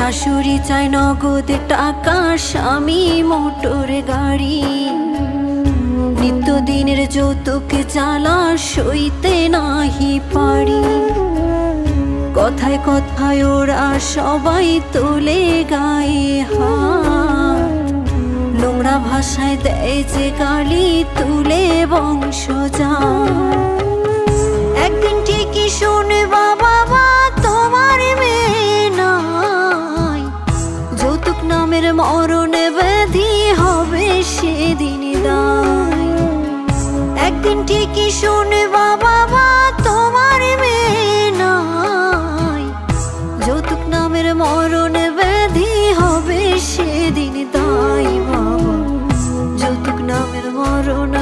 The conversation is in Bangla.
শাশুড়ি চায় নগদ টাকা, স্বামী মোটর গাড়ি। নিত্যদিনের যৌতুক জ্বালা সইতে নাহি পারি। কথায় কথায় ওরা সবাই তোলে গায়ে হাত, নোংরা ভাষায় দেয় যে গালি, তুলে বংশজাত। একদিন ঠিকই শুনবা বাবা তোমার মেয়ে নাই, যৌতুক নামের মরণ ব্যাধি হবে সেদিন দায়। একদিন ঠিকই শুনবা বাবা তোমার মেয়ে নাই, যৌতুক নামের মরণ ব্যাধি হবে সেদিন দায়। বাবা যৌতুক নামের মরণ